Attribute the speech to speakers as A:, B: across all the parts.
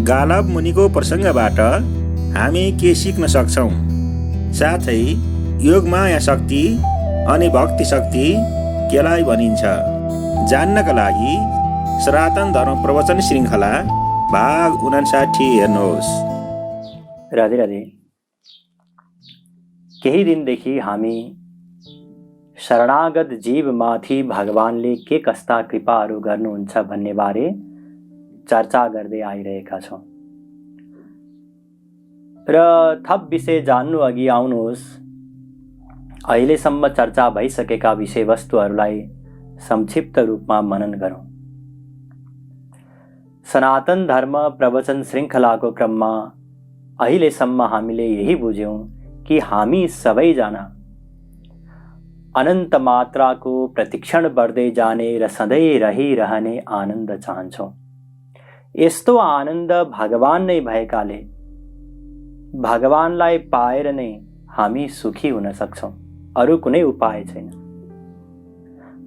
A: गालब मुनिको प्रसङ्गबाट हामी के सिक्न सक्छौँ? साथै योग माया शक्ति अनि भक्ति शक्ति केलाई भनिन्छ? जान्नका लागि सनातन धर्म प्रवचन श्रृङ्खला भाग 59 हेर्नुहोस्।
B: राधे राधे। केही दिनदेखि हामी शरणागत जीवमाथि भगवानले के कस्ता कृपाहरू गर्नुहुन्छ भन्ने बारे चर्चा गर्दै आइरहेका छौँ र थप विषय जान्नु अघि आउनुहोस्, अहिलेसम्म चर्चा भइसकेका विषयवस्तुहरूलाई संक्षिप्त रूपमा मनन गरौँ। सनातन धर्म प्रवचन श्रृङ्खलाको क्रममा अहिलेसम्म हामीले यही बुझ्यौँ कि हामी सबैजना अनन्त मात्राको प्रतिक्षण बढ्दै जाने र सधैँ रहिरहने आनन्द चाहन्छौँ। यस्तो आनन्द भगवान नै भएकाले भगवानलाई पाएर नै हामी सुखी हुन सक्छौँ, अरू कुनै उपाय छैन।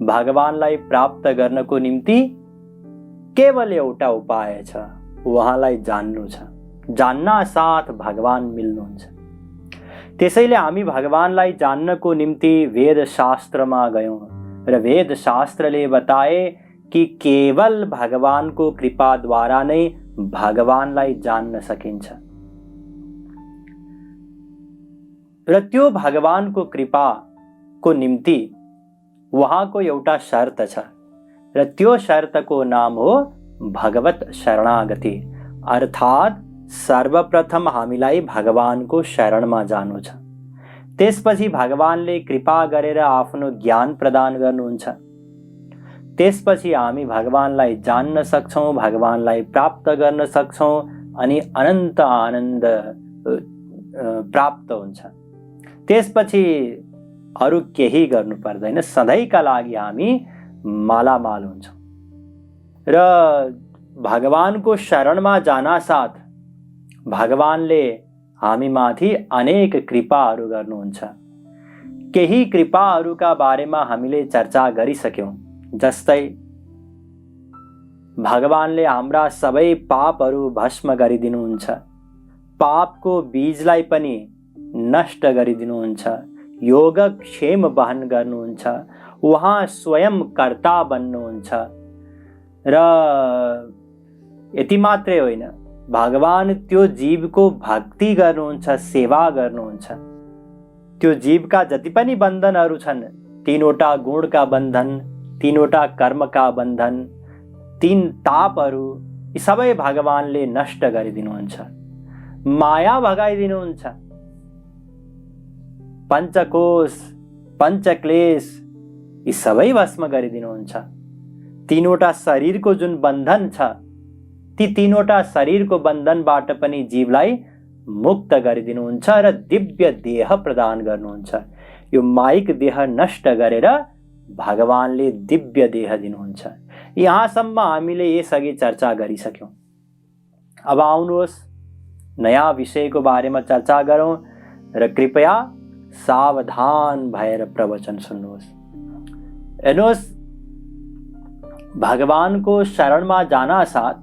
B: भगवानलाई प्राप्त गर्नको निम्ति केवल एउटा उपाय छ, उहाँलाई जान्नु छ। जान्ना साथ भगवान मिल्नुहुन्छ। त्यसैले हामी भगवानलाई जान्नको निम्ति वेद शास्त्रमा गयौँ र वेद शास्त्रले बताए कि केवल भगवानको कृपाद्वारा नै भगवानलाई जान्न सकिन्छ र त्यो भगवानको कृपाको निम्ति उहाँको एउटा शर्त छ र त्यो शर्तको नाम हो भगवत शरणागति। अर्थात् सर्वप्रथम हामीलाई भगवानको शरणमा जानु छ। त्यसपछि भगवानले कृपा गरेर आफ्नो ज्ञान प्रदान गर्नुहुन्छ। त्यसपछि हामी भगवानलाई जान्न सक्छौँ, भगवानलाई प्राप्त गर्न सक्छौँ अनि अनन्त आनन्द प्राप्त हुन्छ। त्यसपछि अरू केही गर्नु पर्दैन, सधैँका लागि हामी मालामाल हुन्छौँ र भगवानको शरणमा जानासाथ भगवानले हामीमाथि अनेक कृपाहरू गर्नुहुन्छ। केही कृपाहरूका बारेमा हामीले चर्चा गरिसक्यौँ। जस्तै भगवानले हाम्रा सबै पापहरू भस्म गरिदिनुहुन्छ, पापको बीजलाई पनि नष्ट गरिदिनुहुन्छ, योगक्षेम वहन गर्नुहुन्छ, उहाँ स्वयं कर्ता बन्नुहुन्छ र यति मात्रै होइन, भगवान त्यो जीवको भक्ति गर्नुहुन्छ, सेवा गर्नुहुन्छ। त्यो जीवका जति पनि बन्धनहरू छन्, तीनवटा गुणका बन्धन, तीनवटा कर्मका बन्धन, तीन तापहरू, यी सबै भगवानले नष्ट गरिदिनुहुन्छ, माया भगाइदिनुहुन्छ। पञ्चकोश, पञ्चक्लेश यी सबै भस्म गरिदिनुहुन्छ। तीनवटा शरीरको जुन बन्धन छ, ती तीनवटा शरीरको बन्धनबाट पनि जीवलाई मुक्त गरिदिनुहुन्छ र दिव्य देह प्रदान गर्नुहुन्छ। यो माइक देह नष्ट गरेर भगवानले दिव्य देह दिनुहुन्छ। यहाँसम्म हामीले यसअघि चर्चा गरिसक्यौँ। अब आउनुहोस् नयाँ विषयको बारेमा चर्चा गरौँ र कृपया सावधान भएर प्रवचन सुन्नुहोस्। हेर्नुहोस्, भगवानको शरणमा जाना साथ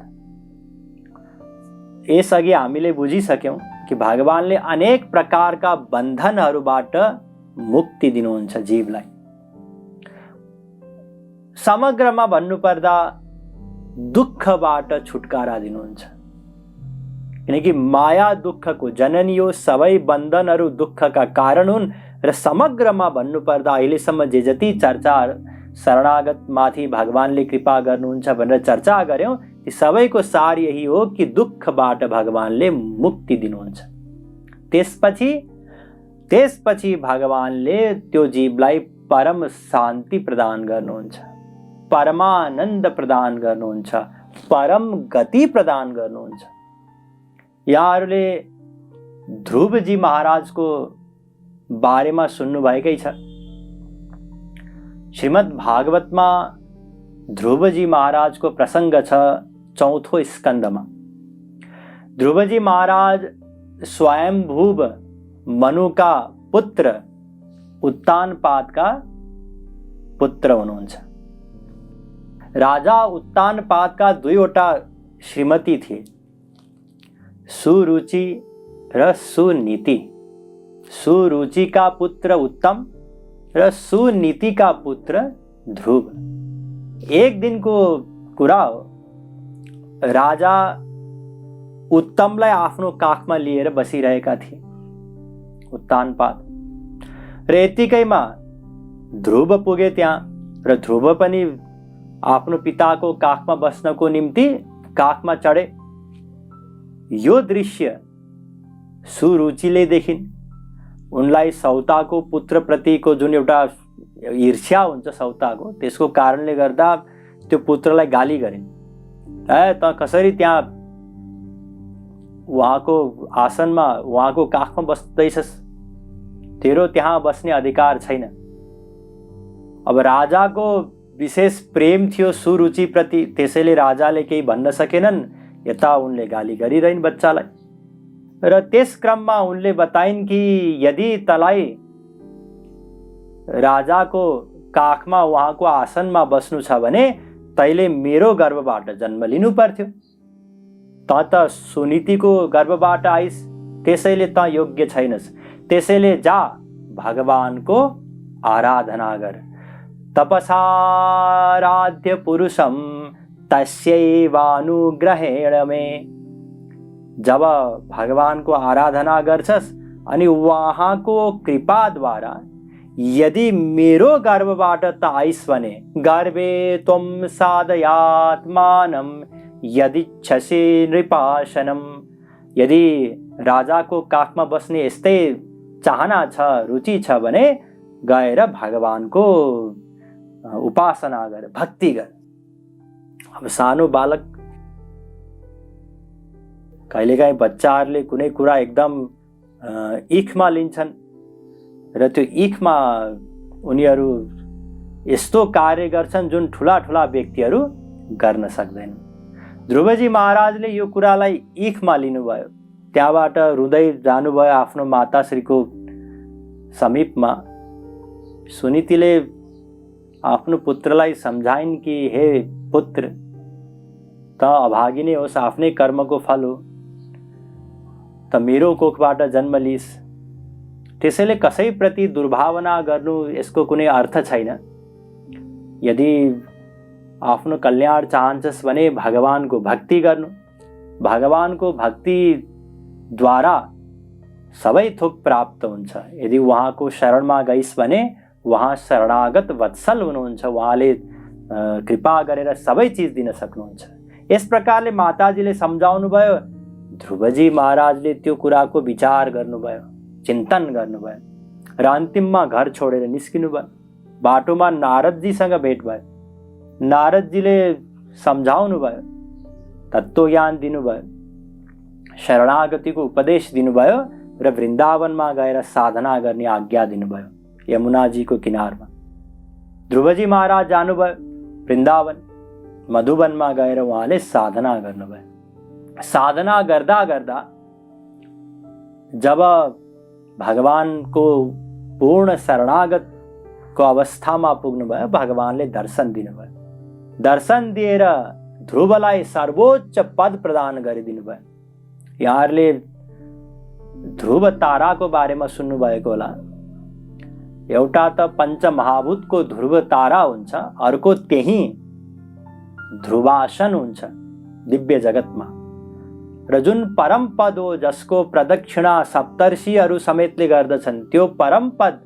B: यसअघि हामीले बुझिसक्यौँ कि भगवानले अनेक प्रकारका बन्धनहरूबाट मुक्ति दिनुहुन्छ जीवलाई। समग्रमा भन्नुपर्दा दुःखबाट छुटकारा दिनुहुन्छ, किनकि माया दुःखको जननी हो। सबै बन्धनहरू दुःखका कारण हुन् र समग्रमा भन्नुपर्दा अहिलेसम्म जे जति चर्चा शरणागत माथि भगवानले कृपा गर्नुहुन्छ भनेर चर्चा गर्यौँ, ती सबैको सार यही हो कि दुःखबाट भगवानले मुक्ति दिनुहुन्छ। त्यसपछि भगवानले त्यो जीवलाई परम शान्ति प्रदान गर्नुहुन्छ, परमानन्द प्रदान गर्नुहुन्छ, परम गति प्रदान गर्नुहुन्छ। यहाँहरूले ध्रुवजी महाराजको बारेमा सुन्नुभएकै छ। श्रीमद् भागवतमा ध्रुवजी महाराजको प्रसङ्ग छ 4औं स्कन्धमा। ध्रुवजी महाराज स्वयंभुव मनु का पुत्र उत्तानपाद का पुत्र हुनुहुन्छ। राजा उत्तानपादका दुईवटा श्रीमती थिए, सुरुचि र सुनीति। सुरुचिका पुत्र उत्तम र सुनीतिका पुत्र ध्रुव। एक दिनको कुरा हो, राजा उत्तमलाई आफ्नो काखमा लिएर बसिरहेका थिए उत्तानपाद। र यतिकैमा ध्रुव पुगे त्यहाँ र ध्रुव पनि आफ्नो पिताको काखमा बस्नको निम्ति काखमा चढे। यो दृश्य सुरुचिले देखिन्। उनलाई सौताको पुत्रप्रतिको जुन एउटा ईर्ष्या हुन्छ सौताको, त्यसको कारणले गर्दा त्यो पुत्रलाई गाली गरिन्। त कसरी त्यहाँ उहाँको आसनमा उहाँको काखमा बस्दैछस्, तेरो त्यहाँ बस्ने अधिकार छैन। अब राजाको विशेष प्रेम थियो सुरुचि प्रति, त्यसैले राजाले केही भन्न सकेनन्। यता उनले गाली गरिरहन् बच्चालाई। र त्यस क्रममा उनले बताइन् कि यदि तलाई राजाको काखमा उहाँको आसनमा बस्नु छ भने तैले मेरो गर्भबाट जन्म लिनु पर्थ्यो। त सुनीतिको गर्भबाट आइस, त्यसैले त योग्य छैनस्। त्यसैले जा भगवानको आराधना गर। तपसाराध्य पुरुषम तस्यैवानुग्रहेण मे। जब भगवानको आराधना गर्छस् अनि उहाँको कृपाद्वारा यदि मेरो गर्भबाट त आइस भने गर्भे त्वं साधयात्मानं यदिच्छसि नृपासनम। यदि राजाको काखमा बस्ने यस्तै चाहना छ, रुचि छ भने गएर भगवानको उपासना गर, भक्ति गर। अब सानो बालक, कहिलेकाहीँ बच्चाहरूले कुनै कुरा एकदम इखमा लिन्छन् र त्यो इखमा उनीहरू यस्तो कार्य गर्छन् जुन ठुला ठुला व्यक्तिहरू गर्न सक्दैनन्। ध्रुवजी महाराजले यो कुरालाई इखमा लिनुभयो। त्यहाँबाट रुँदै जानुभयो आफ्नो माताश्रीको समीपमा। सुनीतिले आफ्नो पुत्रलाई सम्झाइन् कि हे पुत्र, त अभागी नै होस्, आफ्नै कर्मको फल हो, त मेरो कोखबाट जन्म लिइस्। त्यसैले कसैप्रति दुर्भावना गर्नु यसको कुनै अर्थ छैन। यदि आफ्नो कल्याण चाहन्छस् भने भगवानको भक्ति गर्नु। भगवानको भक्तिद्वारा सबै थोक प्राप्त हुन्छ। यदि उहाँको शरणमा गइस् भने उहाँ शरणागत वत्सल हुनुहुन्छ। उहाँले कृपा गरेर सबै चिज दिन सक्नुहुन्छ। यस प्रकारले माताजीले सम्झाउनु भयो। ध्रुवजी महाराजले त्यो कुराको विचार गर्नुभयो, चिन्तन गर्नुभयो र अन्तिममा घर छोडेर निस्किनु भयो। बाटोमा नारदजीसँग भेट भयो। नारदजीले सम्झाउनु भयो, तत्त्वज्ञान दिनुभयो, शरणागतिको उपदेश दिनुभयो र वृन्दावनमा गएर साधना गर्ने आज्ञा दिनुभयो यमुनाजीको किनारमा। ध्रुवजी महाराज जानुभयो वृन्दावन, मधुवनमा गएर उहाँले साधना गर्नुभयो। साधना गर्दा गर्दा जब भगवानको पूर्ण शरणागतको अवस्थामा पुग्नुभयो, भगवानले दर्शन दिनुभयो। दर्शन दिएर ध्रुवलाई सर्वोच्च पद प्रदान गरिदिनु भयो। यहाँहरूले ध्रुव ताराको बारेमा सुन्नुभएको होला। एउटा त पञ्चमहाभूतको ध्रुव तारा हुन्छ, अर्को त्यही ध्रुवासन हुन्छ दिव्य जगतमा। र जुन परम पद हो जसको प्रदक्षिणा सप्तर्षिहरू समेतले गर्दछन्, त्यो परम पद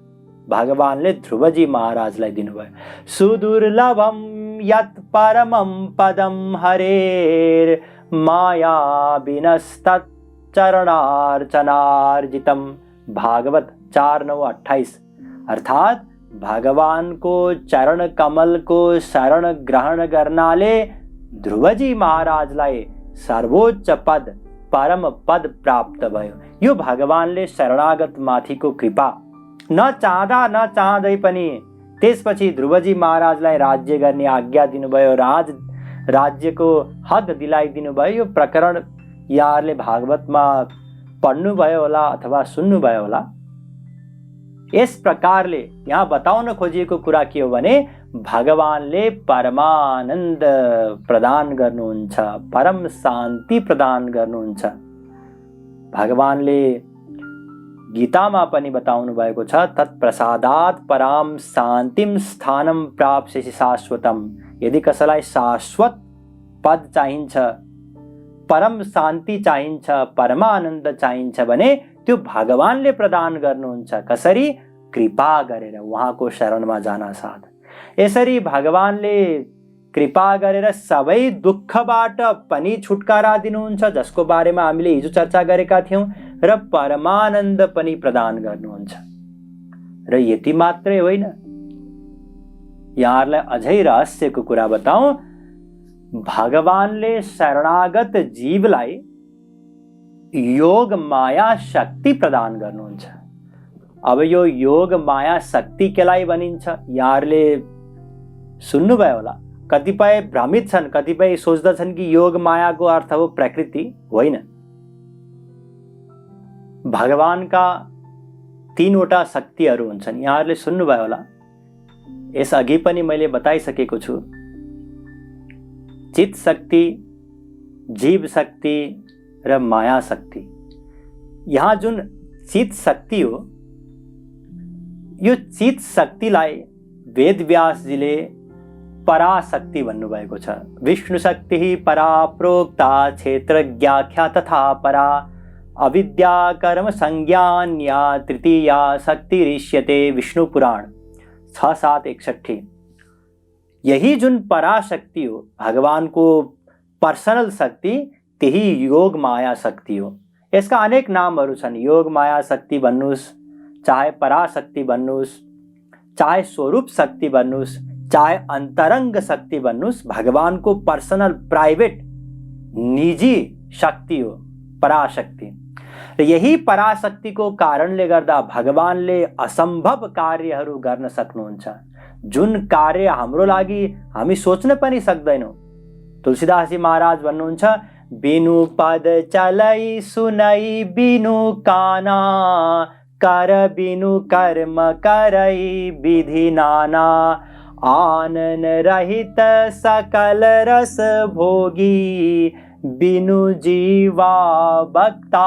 B: भगवानले ध्रुवजी महाराजलाई दिनुभयो। सुदुर्लभम यत् परमं पदम हरेर माया विनस्तत् चरणार्चनार्जितम। भागवत 4:9-28। अर्थात भगवानको चरण कमलको शरण ग्रहण गर्नाले ध्रुवजी महाराजलाई सर्वोच्च पद, परम पद प्राप्त भयो। यो भगवानले शरणागत माथिको कृपा। नचाहँदा नचाहँदै पनि त्यसपछि ध्रुवजी महाराजलाई राज्य गर्ने आज्ञा दिनुभयो, राज्यको हक दिलाइदिनु भयो। यो प्रकरण यहाँहरूले भागवतमा पढ्नुभयो होला अथवा सुन्नुभयो होला। यस प्रकारले यहाँ बताउन खोजिएको कुरा के हो भने भगवानले परमानन्द प्रदान गर्नुहुन्छ, परम शान्ति प्रदान गर्नुहुन्छ। भगवानले गीतामा पनि बताउनु भएको छ, तत्प्रसादात् पराम शान्तिम स्थानम प्राप्स्यसि शाश्वतम। यदि कसैलाई शाश्वत पद चाहिन्छ, परम शान्ति चाहिन्छ, परमानन्द चाहिन्छ भने त्यो भगवानले प्रदान गर्नुहुन्छ। कसरी? कृपा गरेर, उहाँको शरणमा जान साथ। यसरी भगवानले कृपा गरेर सबै दुःखबाट पनि छुटकारा दिनुहुन्छ, जसको बारेमा हामीले हिजो चर्चा गरेका थियौँ, र परमानन्द पनि प्रदान गर्नुहुन्छ। र यति मात्रै होइन, यहाँहरूलाई अझै रहस्यको कुरा बताऊँ। भगवानले शरणागत जीवलाई योग माया शक्ति प्रदान गर्नुहुन्छ। अब यो योग माया शक्ति केलाई भनिन्छ? यहाँहरूले सुन्नुभयो होला। कतिपय भ्रमित छन्, कतिपय सोच्दछन् कि योग मायाको अर्थ हो प्रकृति। होइन, भगवानका 3वटा शक्तिहरू हुन्छन्। यहाँहरूले सुन्नुभयो होला, यस अघि पनि मैले बताइसकेको छु। चित शक्ति, जीव शक्ति र माया शक्ति। यहाँ जुन चित शक्ति हो, यो चित शक्तिलाई वेदव्यासजीले पराशक्ति भन्नुभएको छ। विष्णु शक्ति परा प्रोक्ता क्षेत्रज्ञाख्या तथा परा अविद्या कर्म संज्ञान्या तृतीया शक्ति ऋष्यते। विष्णु पुराण 6:7-61। यही जुन पराशक्ति हो, भगवान को पर्सनल शक्ति, त्यही योग माया शक्ति हो। यसका अनेक नामहरू छन्। योग माया शक्ति भन्नुस्, चाहे पराशक्ति भन्नुस्, चाहे स्वरूप शक्ति भन्नुस्, चाहे अंतरंग शक्ति भन्नुस्, भगवान को पर्सनल प्राइवेट निजी शक्ति हो पराशक्ति। र यही पराशक्ति को कारणले गर्दा भगवानले असम्भव कार्यहरू गर्न सक्नुहुन्छ, जुन कार्य हाम्रो लागि हामी सोच्न पनि सक्दैनौँ। तुलसीदासजी महाराज भन्नुहुन्छ, बिनु पद चलै सुनै बिनु काना, कर बिनु कर्म करै विधि नाना, आनन रहित सकल रस भोगी, बिनु जीवा भक्ता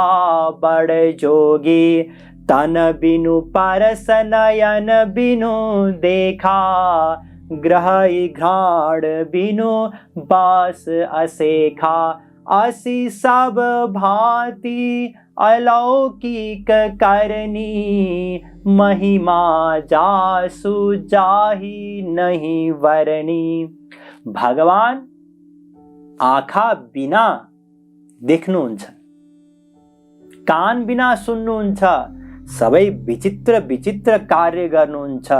B: बड़ जोगी, तन बिनु परस नयन बिनु देखा, ग्रह घ्राण बिनु बास असेखा, असी सब भांति अलौकिक करनी, महिमा जासु जाहि नहीं वरनी। भगवान आँखा बिना देख्नुहुन्छ, कान बिना सुन्नुहुन्छ, सबै विचित्र विचित्र कार्य गर्नुहुन्छ।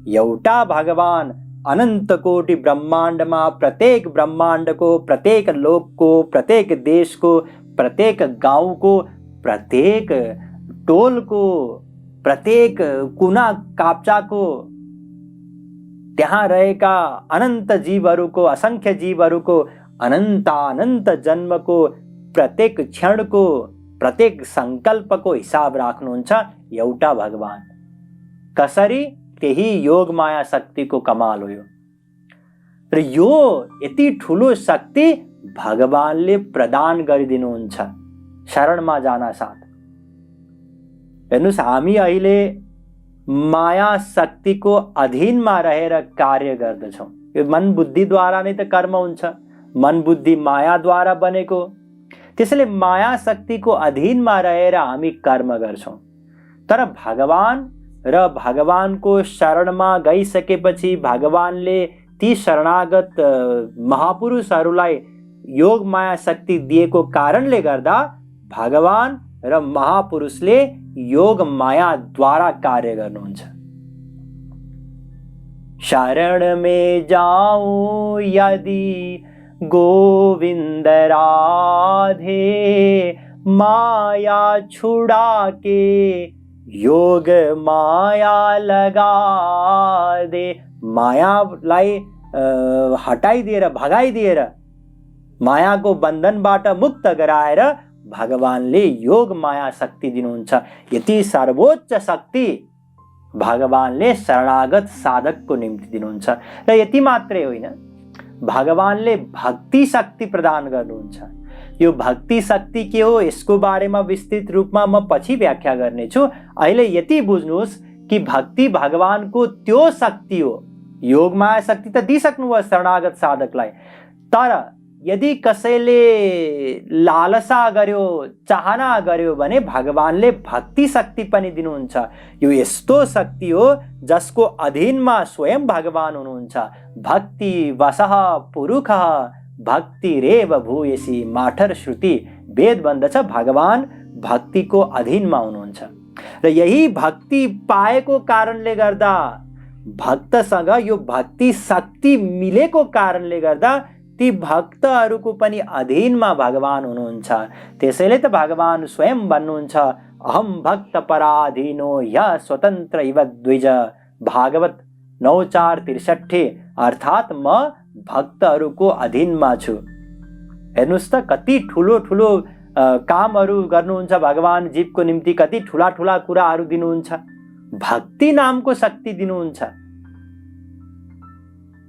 B: एउटा भगवान अनंत कोटि ब्रह्माण्डमा प्रत्येक ब्रह्माण्डको, प्रत्येक लोकको, प्रत्येक देशको, प्रत्येक गाउँको, प्रत्येक टोलको, प्रत्येक कुना काप्चाको, त्यहाँ रहेका अनन्त जीवहरूको, असंख्य जीवहरूको, अनन्त जन्मको, प्रत्येक क्षणको, प्रत्येक संकल्पको हिसाब राख्नुहुन्छ एउटा भगवान। कसरी? त्यही योग माया शक्तिको कमाल हो यो। र यो यति ठुलो शक्ति भगवानले प्रदान गरिदिनुहुन्छ शरणमा जान साथ। हेर्नुस्, हामी अहिले माया शक्तिको अधीनमा रहेर कार्य गर्दछौँ। यो मन बुद्धिद्वारा नै त कर्म हुन्छ, मन बुद्धि मायाद्वारा बनेको। त्यसैले माया शक्तिको अधीनमा रहेर हामी कर्म गर्छौँ। तर भगवान र भगवानको शरणमा गइसकेपछि भगवानले ती शरणागत महापुरुषहरूलाई योग माया शक्ति दिएको कारणले गर्दा भगवान र महापुरुषले योग माया द्वारा कार्य गर्नुहुन्छ। शरण में जाऊं यदि गोविंद राधे, माया छुड़ा के योग माया लगा दे। मायालाई हटाइदिएर, भगाइदिएर, मायाको बन्धनबाट मुक्त गराएर भगवानले योग माया शक्ति दिनुहुन्छ। यति सर्वोच्च शक्ति भगवानले शरणागत साधकको निम्ति दिनुहुन्छ। र यति मात्रै होइन, भगवानले भक्ति शक्ति प्रदान गर्नुहुन्छ। यो भक्ति शक्ति के हो यसको बारेमा विस्तृत रूपमा म पछि व्याख्या गर्नेछु। अहिले यति बुझ्नुहोस् कि भक्ति भगवानको त्यो शक्ति हो। योग माया शक्ति त दिइसक्नुभयो शरणागत साधकलाई, तर यदि कसैले लालसा गर्यो, चाहना गर्यो भने भगवानले भक्ति शक्ति पनि दिनुहुन्छ। यो यस्तो शक्ति हो जसको अधीनमा स्वयं भगवान हुनुहुन्छ। भक्ति वसः पुरुषः भक्तिरेव भूयसी माठर श्रुति वेद भन्दछ भगवान भक्तिको अधीनमा हुनुहुन्छ। र यही भक्ति पाएको कारणले गर्दा, भक्तसँग यो भक्ति शक्ति मिलेको कारणले गर्दा ती भक्तहरूको पनि अधीनमा भगवान हुनुहुन्छ। त्यसैले त भगवान स्वयं भन्नुहुन्छ अहम भक्त पराधीनो य स्वतन्त्र इव द्विज, भागवत 9:4-63, अर्थात् म भक्तहरूको अधीनमा छु। हेर्नुहोस् त कति ठुलो ठुलो कामहरू गर्नुहुन्छ भगवान जीवको निम्ति, कति ठुला ठुला कुराहरू दिनुहुन्छ, भक्ति नामको शक्ति दिनुहुन्छ।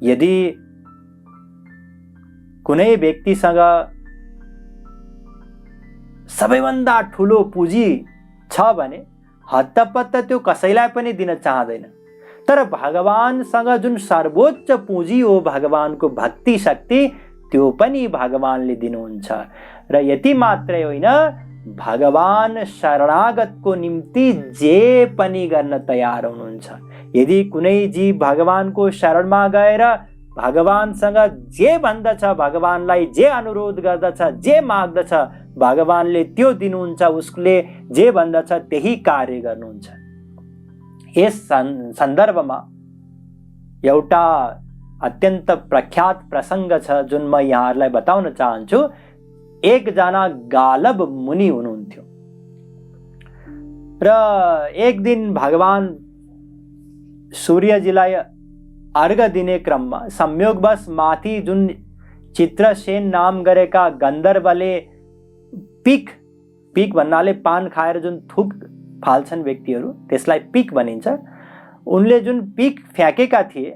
B: यदि कुनै व्यक्तिसँग सबैभन्दा ठुलो पुँजी छ भने हत्तपत्त त्यो कसैलाई पनि दिन चाहँदैन, तर भगवानसँग जुन सर्वोच्च पुँजी हो भगवानको भक्ति शक्ति, त्यो पनि भगवानले दिनुहुन्छ। र यति मात्रै होइन, भगवान शरणागतको निम्ति जे पनि गर्न तयार हुनुहुन्छ। यदि कुनै जीव भगवानको शरणमा गएर भगवानसँग जे भन्दछ, भगवानलाई जे अनुरोध गर्दछ, जे माग्दछ, भगवानले त्यो दिनुहुन्छ। उसले जे भन्दछ त्यही कार्य गर्नुहुन्छ। यस सन्दर्भमा एउटा अत्यन्त प्रख्यात प्रसङ्ग छ जुन म यहाँहरूलाई बताउन चाहन्छु। एकजना गालब मुनि हुनुहुन्थ्यो र एक दिन भगवान सूर्यजीलाई अर्घ दिने क्रममा संयोगवश माथि जुन चित्रसेन नाम गरेका गन्धर्वले पिक भन्नाले पान खाएर जुन थुक फाल्छन् व्यक्तिहरू, त्यसलाई पिक भनिन्छ, उनले जुन पिक फ्याँकेका थिए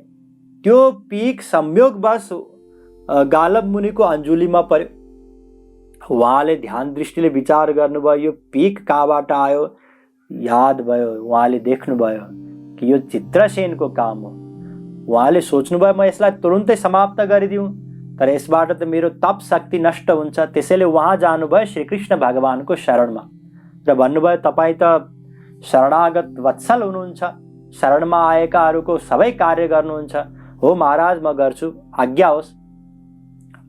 B: त्यो पिक संयोगवश गालब मुनिको अञ्जुलीमा पर्यो। उहाँले ध्यान दृष्टिले विचार गर्नुभयो यो पिक कहाँबाट आयो, याद भयो, उहाँले देख्नुभयो कि यो चित्रसेनको काम हो। उहाँले सोच्नुभयो म यसलाई तुरुन्तै समाप्त गरिदिउँ, तर यसबाट त मेरो तप शक्ति नष्ट हुन्छ। त्यसैले उहाँ जानुभयो श्रीकृष्ण भगवानको शरणमा र भन्नुभयो तपाईँ त शरणागत वत्सल हुनुहुन्छ, शरणमा आएकाहरूको सबै कार्य गर्नुहुन्छ। हो महाराज, म गर्छु, आज्ञा होस्।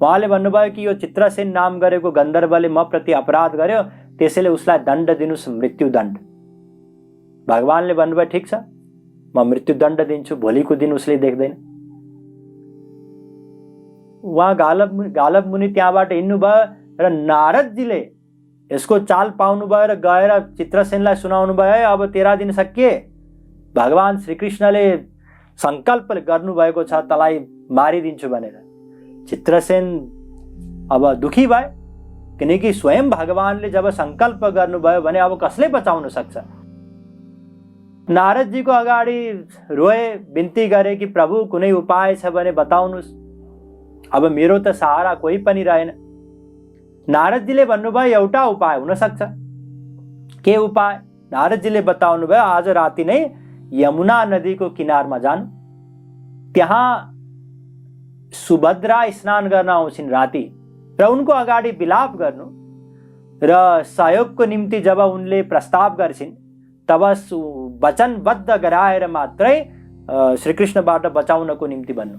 B: उहाँले भन्नुभयो कि यो चित्रसेन नाम गरेको गन्धर्वले म प्रति अपराध गर्यो, त्यसैले उसलाई दण्ड दिनुहोस्, मृत्युदण्ड। भगवानले भन्नुभयो ठिक छ, म मृत्युदण्ड दिन्छु, भोलिको दिन उसले देख्दैन। उहाँ गालब मुनि त्यहाँबाट हिँड्नुभयो र नारदजीले यसको चाल पाउनुभयो र गएर चित्रसेनलाई सुनाउनु भयो, है अब 13 दिन सकिए, भगवान श्रीकृष्णले सङ्कल्प गर्नुभएको छ तँलाई मारिदिन्छु भनेर। चित्रसेन अब दुखी भए, किनकि स्वयं भगवानले जब सङ्कल्प गर्नुभयो भने अब कसले बचाउन सक्छ। नारदजीको अगाडि रोए, बिन्ती गरे कि प्रभु कुनै उपाय छ भने बताउनुहोस्, अब मेरो त सहारा कोही पनि रहेन। नारदजीले भन्नुभयो एउटा उपाय हुन सक्छ। के उपाय? नारदजीले बताउनु भयो आज राति नै यमुना नदीको किनारमा जानु, त्यहाँ सुभद्रा स्नान गर्न आउँछिन् राति, र उनको अगाडि विलाप गर्नु र सहयोगको निम्ति जब उनले प्रस्ताव गर्छिन् तब वचनबद्ध गराएर मात्रै श्रीकृष्णबाट बचाउनको निम्ति भन्नु।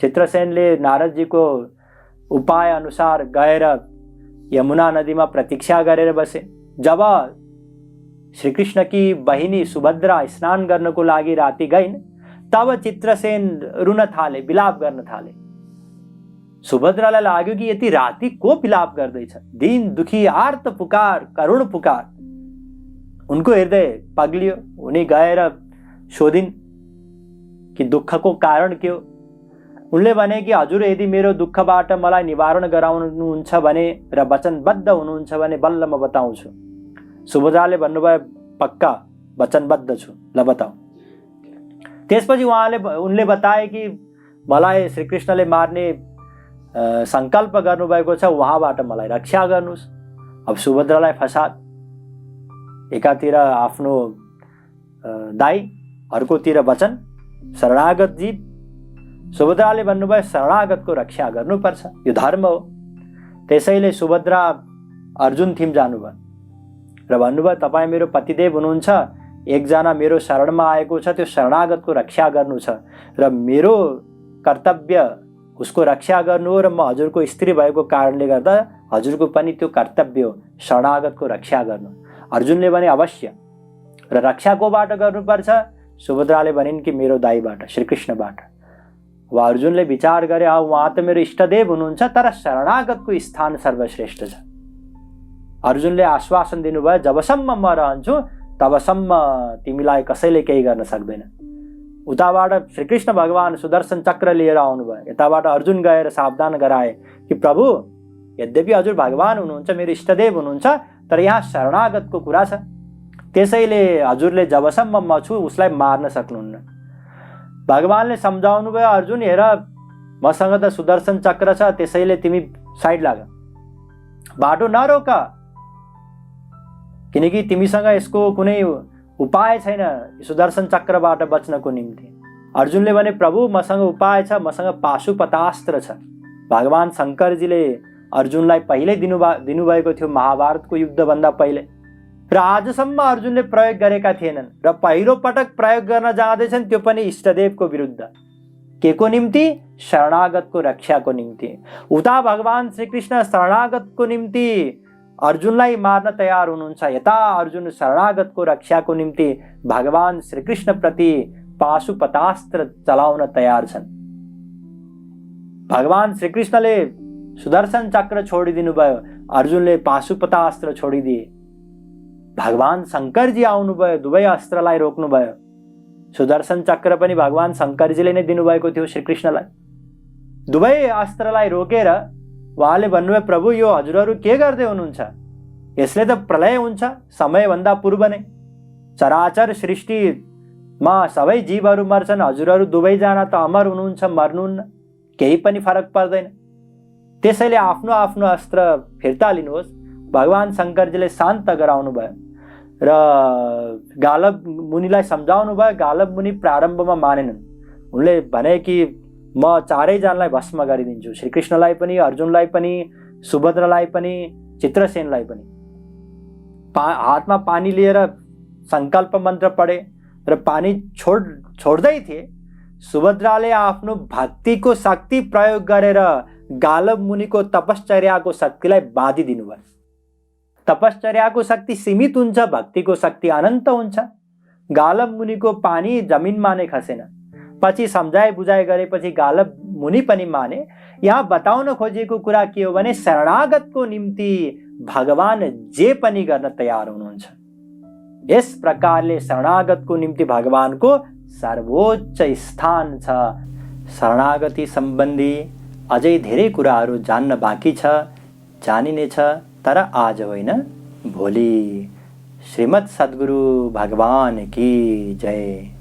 B: चित्रसेनले नारदजीको उपाय अनुसार गएर यमुना नदीमा प्रतीक्षा गरेर बसे। जब श्रीकृष्णकी बहिनी सुभद्रा स्नान गर्नको लागि राति गइन्, तब चित्रसेन रुन थाले, विलाप गर्न थाले। सुभद्रालाई लाग्यो कि यति राति को विलाप गर्दैछ, दिन दुखी, आर्त पुकार, करुण पुकार। उनको हृदय पग्लियो। उनी गएर सोधिन् कि दुःखको कारण के हो। उनले भने कि हजुर यदि मेरो दुःखबाट मलाई निवारण गराउनुहुन्छ भने र वचनबद्ध हुनुहुन्छ भने बल्ल म बताउँछु। सुभद्राले भन्नुभयो पक्का वचनबद्ध छु, ल बताऊ। त्यसपछि उनले बताए कि मलाई श्रीकृष्णले मार्ने संकल्प गर्नुभएको छ, उहाँबाट मलाई रक्षा गर्नुहोस्। अब सुभद्रालाई फसाद, एकातिर आफ्नो दाई, अर्कोतिर वचन, शरणागत जीव। सुभद्राले भन्नुभयो शरणागतको रक्षा गर्नुपर्छ, यो धर्म हो। त्यसैले सुभद्रा अर्जुन थिम जानुभयो र भन्नुभयो तपाईँ मेरो पतिदेव हुनुहुन्छ, एकजना मेरो शरणमा आएको छ, त्यो शरणागतको रक्षा गर्नु छ र मेरो कर्तव्य उसको रक्षा गर्नु हो र म हजुरको स्त्री भएको कारणले गर्दा हजुरको पनि त्यो कर्तव्य हो शरणागतको रक्षा गर्नु। अर्जुनले भने अवश्य, र रक्षा कोबाट गर्नुपर्छ? सुभद्राले भनिन् कि मेरो दाईबाट, श्रीकृष्णबाट। अब अर्जुनले विचार गरे उहाँ त मेरो इष्टदेव हुनुहुन्छ, तर शरणागतको स्थान सर्वश्रेष्ठ छ। अर्जुनले आश्वासन दिनुभयो जबसम्म म रहन्छु तबसम्म तिमीलाई कसैले केही गर्न सक्दैन। उताबाट श्रीकृष्ण भगवान सुदर्शन चक्र लिएर आउनुभयो, यताबाट अर्जुन गएर सावधान गराए कि प्रभु यद्यपि हजुर भगवान हुनुहुन्छ, मेरो इष्टदेव हुनुहुन्छ, तर यहाँ शरणागतको कुरा छ, त्यसैले हजुरले जबसम्म म छु उसलाई मार्न सक्नुहुन्न। भगवानले सम्झाउनु भयो अर्जुन हेर मसँग त सुदर्शन चक्र छ, त्यसैले तिमी साइड लाग, बाटो नरोक, किनकि तिमीसँग यसको कुनै उपाय छैन सुदर्शन चक्रबाट बच्नको निम्ति। अर्जुनले भने प्रभु मसँग उपाय छ, मसँग पाशुपतास्त्र छ। भगवान शङ्करजीले अर्जुनलाई पहिल्यै दिनुभएको थियो महाभारतको युद्धभन्दा पहिले, र आजसम्म अर्जुनले प्रयोग गरेका थिएनन्, र पहिलो पटक प्रयोग गर्न जाँदैछन्, त्यो पनि इष्टदेवको विरुद्ध। के को निम्ति? शरणागतको रक्षाको निम्ति। उता भगवान श्रीकृष्ण शरणागतको निम्ति अर्जुनलाई मार्न तयार हुनुहुन्छ, यता अर्जुन शरणागतको रक्षाको निम्ति भगवान श्रीकृष्ण प्रति पाशुपतास्त्र चलाउन तयार छन्। भगवान श्रीकृष्णले सुदर्शन चक्र छोडिदिनु भयो, अर्जुनले पाशुपतास्त्र छोडिदिए। भगवान शङ्करजी आउनुभयो, दुवै अस्त्रलाई रोक्नुभयो। सुदर्शन चक्र पनि भगवान शङ्करजीले नै दिनुभएको थियो श्रीकृष्णलाई। दुवै अस्त्रलाई रोकेर उहाँले भन्नुभयो प्रभु यो हजुरहरू के गर्दै हुनुहुन्छ? यसले त प्रलय हुन्छ समयभन्दा पूर्व नै, चराचर सृष्टिमा सबै जीवहरू मर्छन्, हजुरहरू दुवैजना त अमर हुनुहुन्छ, मर्नुहुन्न, केही पनि फरक पर्दैन। त्यसैले आफ्नो आफ्नो अस्त्र फिर्ता लिनुहोस्। भगवान शङ्करजीले शान्त गराउनु भयो र गालव मुनिलाई सम्झाउनु भयो। गालव मुनि प्रारम्भमा मानेनन्, उनले भने कि म चारैजनालाई भस्म गरिदिन्छु, श्रीकृष्णलाई पनि, अर्जुनलाई पनि, सुभद्रालाई पनि, चित्रसेनलाई पनि। हातमा पानी लिएर सङ्कल्प मन्त्र पढे र पानी छोड्दै थिए। सुभद्राले आफ्नो भक्तिको शक्ति प्रयोग गरेर गालव मुनिको तपश्चर्याको शक्तिलाई बाँधिदिनु भयो। तपश्चर्याको शक्ति सीमित हुन्छ, भक्तिको शक्ति अनन्त हुन्छ। गालव मुनिको पानी जमिनमा नै खसेन। पछि सम्झाइ बुझाइ गरेपछि गालव मुनि पनि माने। यहाँ बताउन खोजेको कुरा के हो भने शरणागतको निम्ति भगवान जे पनि गर्न तयार हुनुहुन्छ। यस प्रकारले शरणागतको निम्ति भगवानको सर्वोच्च स्थान छ। शरणागति सम्बन्धी अझै धेरै कुराहरू जान्न बाँकी छ, जानिनेछ, तर आज होइन भोलि। श्रीमद् सद्गुरु भगवान की जय।